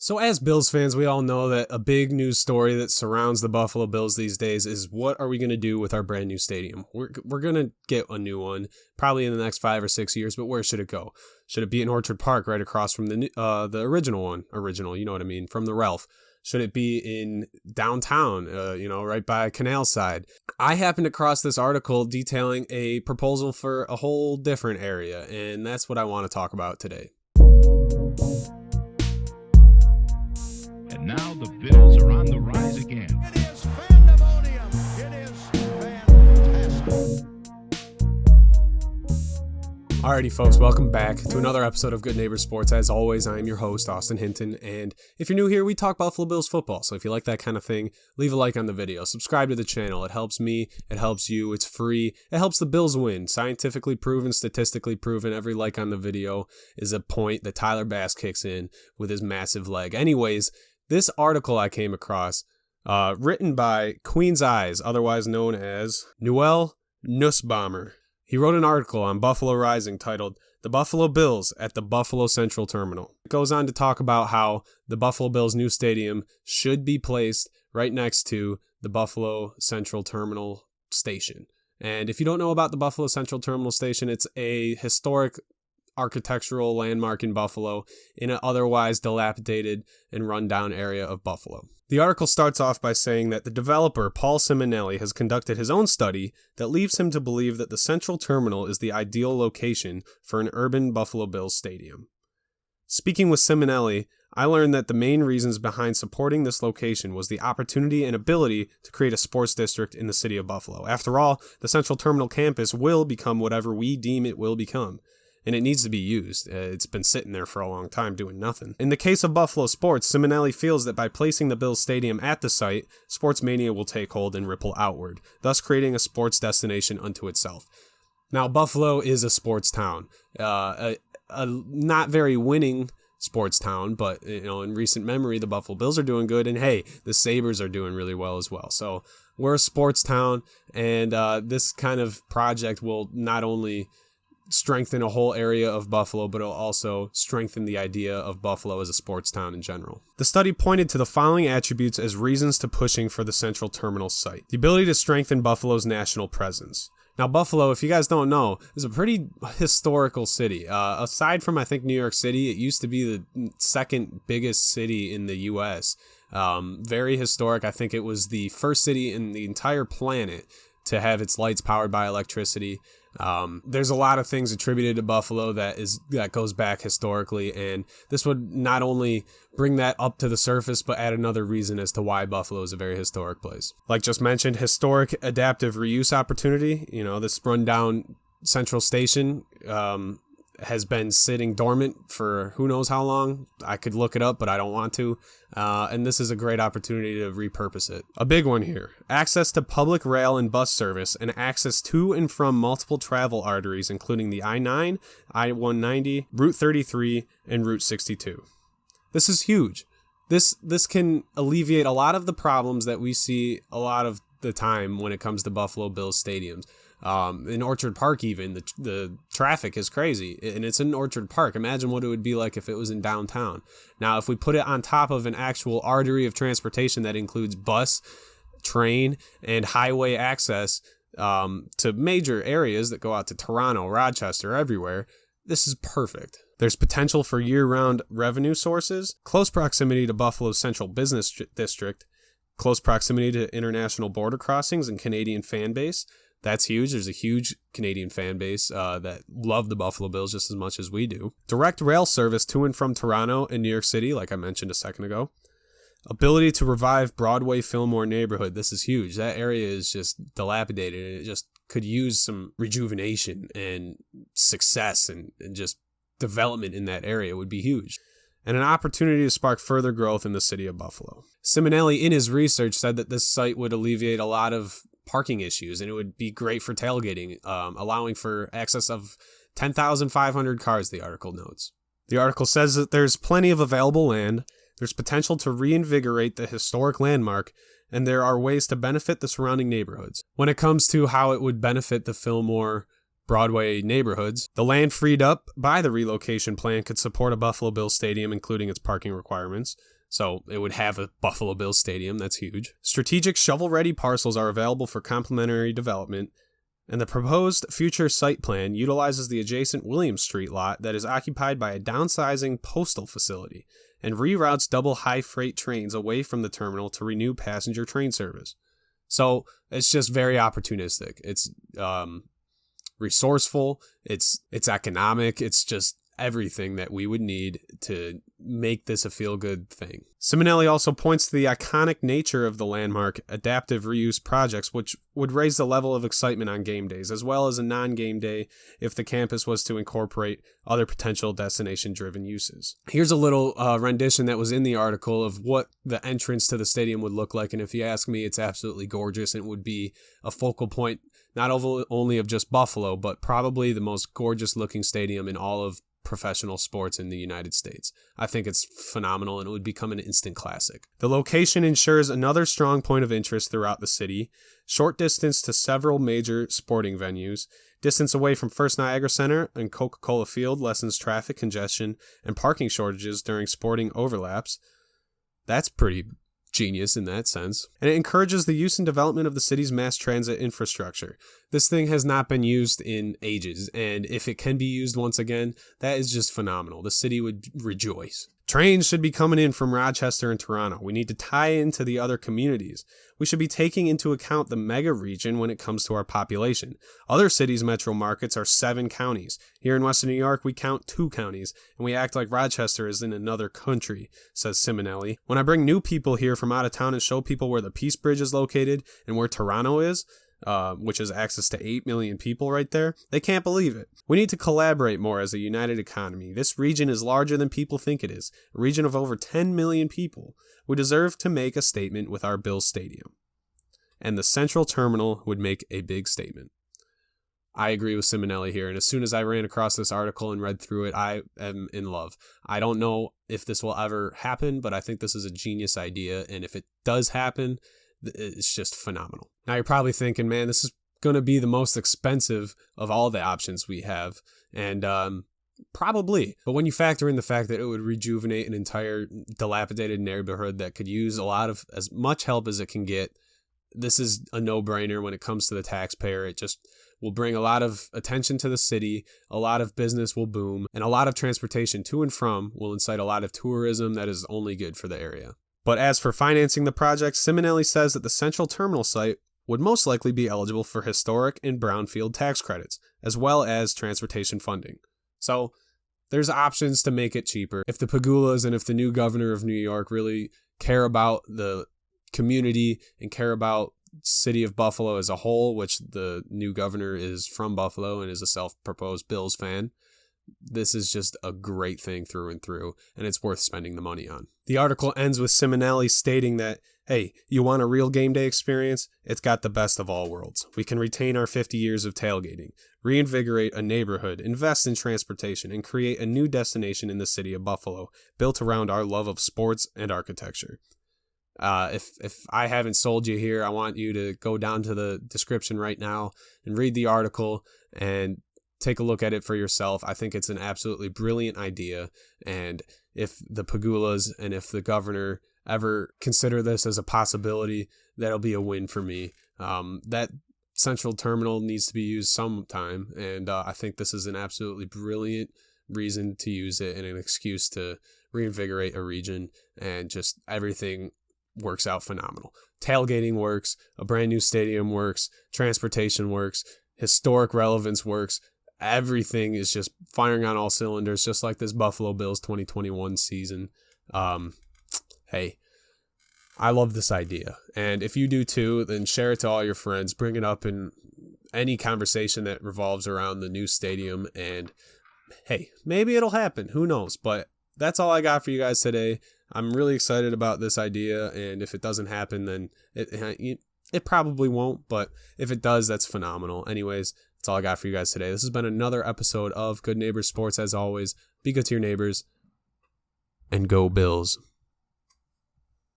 So as Bills fans, we all know that a big news story that surrounds the Buffalo Bills these days is what are we going to do with our brand new stadium? We're going to get a new one probably in the next 5 or 6 years, but where should it go? Should it be in Orchard Park right across from the original one? Original, you know what I mean, from the Ralph. Should it be in downtown, right by Canal Side? I happened across this article detailing a proposal for a whole different area, and that's what I want to talk about today. And now the Bills are on the rise again. It is pandemonium. It is fantastic. Alrighty, folks, welcome back to another episode of Good Neighbor Sports. As always, I am your host, Austin Hinton, and if you're new here, we talk Buffalo Bills football, so if you like that kind of thing, leave a like on the video, subscribe to the channel. It helps me, it helps you, it's free, it helps the Bills win. Scientifically proven, statistically proven, every like on the video is a point that Tyler Bass kicks in with his massive leg. Anyways, this article I came across, written by Queen's Eyes, otherwise known as Noel Nussbaumer. He wrote an article on Buffalo Rising titled, "The Buffalo Bills at the Buffalo Central Terminal." It goes on to talk about how the Buffalo Bills' new stadium should be placed right next to the Buffalo Central Terminal Station. And if you don't know about the Buffalo Central Terminal Station, it's a historic architectural landmark in Buffalo in an otherwise dilapidated and rundown area of Buffalo. The article starts off by saying that the developer, Paul Simonelli, has conducted his own study that leads him to believe that the Central Terminal is the ideal location for an urban Buffalo Bills stadium. Speaking with Simonelli, I learned that the main reasons behind supporting this location was the opportunity and ability to create a sports district in the city of Buffalo. After all, the Central Terminal campus will become whatever we deem it will become. And it needs to be used. It's been sitting there for a long time doing nothing. In the case of Buffalo sports, Simonelli feels that by placing the Bills Stadium at the site, sports mania will take hold and ripple outward, thus creating a sports destination unto itself. Now, Buffalo is a sports town. A not very winning sports town, but in recent memory, the Buffalo Bills are doing good, and hey, the Sabres are doing really well as well. So we're a sports town, and this kind of project will not only strengthen a whole area of Buffalo, but it'll also strengthen the idea of Buffalo as a sports town in general. The study pointed to the following attributes as reasons to pushing for the Central Terminal site. The ability to strengthen Buffalo's national presence. Now, Buffalo, if you guys don't know, is a pretty historical city. Aside from, I think, New York City, it used to be the second biggest city in the U.S. Very historic. I think it was the first city in the entire planet to have its lights powered by electricity. There's a lot of things attributed to Buffalo that goes back historically, and this would not only bring that up to the surface, but add another reason as to why Buffalo is a very historic place. Like just mentioned, historic adaptive reuse opportunity. This rundown Central Station has been sitting dormant for who knows how long. I could look it up, but I don't want to. And this is a great opportunity to repurpose it. A big one here. Access to public rail and bus service and access to and from multiple travel arteries, including the I-9, I-190, Route 33, and Route 62. This is huge. This can alleviate a lot of the problems that we see a lot of the time when it comes to Buffalo Bills stadiums. In Orchard Park even, the traffic is crazy, and it's in Orchard Park. Imagine what it would be like if it was in downtown. Now, if we put it on top of an actual artery of transportation that includes bus, train, and highway access to major areas that go out to Toronto, Rochester, everywhere, this is perfect. There's potential for year-round revenue sources, close proximity to Buffalo's central business district, close proximity to international border crossings and Canadian fan base. That's huge. There's a huge Canadian fan base that love the Buffalo Bills just as much as we do. Direct rail service to and from Toronto and New York City, like I mentioned a second ago. Ability to revive Broadway Fillmore neighborhood. This is huge. That area is just dilapidated, and it just could use some rejuvenation and success and just development in that area would be huge. And an opportunity to spark further growth in the city of Buffalo. Simonelli, in his research, said that this site would alleviate a lot of parking issues, and it would be great for tailgating, allowing for access of 10,500 cars, the article notes. The article says that there's plenty of available land, there's potential to reinvigorate the historic landmark, and there are ways to benefit the surrounding neighborhoods. When it comes to how it would benefit the Fillmore Broadway neighborhoods. The land freed up by the relocation plan could support a Buffalo Bills stadium, including its parking requirements. So it would have a Buffalo Bills stadium. That's huge. Strategic shovel-ready parcels are available for complementary development, and the proposed future site plan utilizes the adjacent Williams Street lot that is occupied by a downsizing postal facility and reroutes double high freight trains away from the terminal to renew passenger train service. So it's just very opportunistic. It's resourceful. It's economic. It's just everything that we would need to make this a feel-good thing. Simonelli also points to the iconic nature of the landmark adaptive reuse projects, which would raise the level of excitement on game days, as well as a non-game day if the campus was to incorporate other potential destination-driven uses. Here's a little rendition that was in the article of what the entrance to the stadium would look like, and if you ask me, it's absolutely gorgeous. It would be a focal point not only of just Buffalo, but probably the most gorgeous-looking stadium in all of professional sports in the United States. I think it's phenomenal, and it would become an instant classic. The location ensures another strong point of interest throughout the city, short distance to several major sporting venues, distance away from First Niagara Center and Coca-Cola Field lessens traffic congestion and parking shortages during sporting overlaps. That's pretty genius in that sense. And it encourages the use and development of the city's mass transit infrastructure. This thing has not been used in ages, and if it can be used once again, that is just phenomenal. The city would rejoice. Trains should be coming in from Rochester and Toronto. We need to tie into the other communities. We should be taking into account the mega region when it comes to our population. Other cities' metro markets are 7 counties. Here in Western New York, we count 2 counties, and we act like Rochester is in another country, says Simonelli. When I bring new people here from out of town and show people where the Peace Bridge is located and where Toronto is, which is access to 8 million people right there, they can't believe it. We need to collaborate more as a united economy. This region is larger than people think it is, a region of over 10 million people. We deserve to make a statement with our Bills Stadium. And the Central Terminal would make a big statement. I agree with Simonelli here, and as soon as I ran across this article and read through it, I am in love. I don't know if this will ever happen, but I think this is a genius idea, and if it does happen, it's just phenomenal. Now you're probably thinking, man, this is going to be the most expensive of all the options we have. And probably. But when you factor in the fact that it would rejuvenate an entire dilapidated neighborhood that could use as much help as it can get, this is a no-brainer when it comes to the taxpayer. It just will bring a lot of attention to the city, a lot of business will boom, and a lot of transportation to and from will incite a lot of tourism that is only good for the area. But as for financing the project, Simonelli says that the Central Terminal site would most likely be eligible for historic and brownfield tax credits, as well as transportation funding. So there's options to make it cheaper. If the Pegulas and if the new governor of New York really care about the community and care about city of Buffalo as a whole, which the new governor is from Buffalo and is a self-proposed Bills fan, this is just a great thing through and through, and it's worth spending the money on. The article ends with Simonelli stating that, hey, you want a real game day experience? It's got the best of all worlds. We can retain our 50 years of tailgating, reinvigorate a neighborhood, invest in transportation, and create a new destination in the city of Buffalo, built around our love of sports and architecture. If I haven't sold you here, I want you to go down to the description right now and read the article and take a look at it for yourself. I think it's an absolutely brilliant idea, and if the Pegulas and if the governor ever consider this as a possibility, that'll be a win for me. That Central Terminal needs to be used sometime, and I think this is an absolutely brilliant reason to use it and an excuse to reinvigorate a region, and just everything works out phenomenal. Tailgating works, a brand new stadium works, transportation works, historic relevance works. Everything is just firing on all cylinders, just like this Buffalo Bills 2021 season. Hey, I love this idea. And if you do too, then share it to all your friends. Bring it up in any conversation that revolves around the new stadium. And hey, maybe it'll happen. Who knows? But that's all I got for you guys today. I'm really excited about this idea. And if it doesn't happen, then it probably won't. But if it does, that's phenomenal. Anyways, that's all I got for you guys today. This has been another episode of Good Neighbors Sports. As always, be good to your neighbors and go Bills.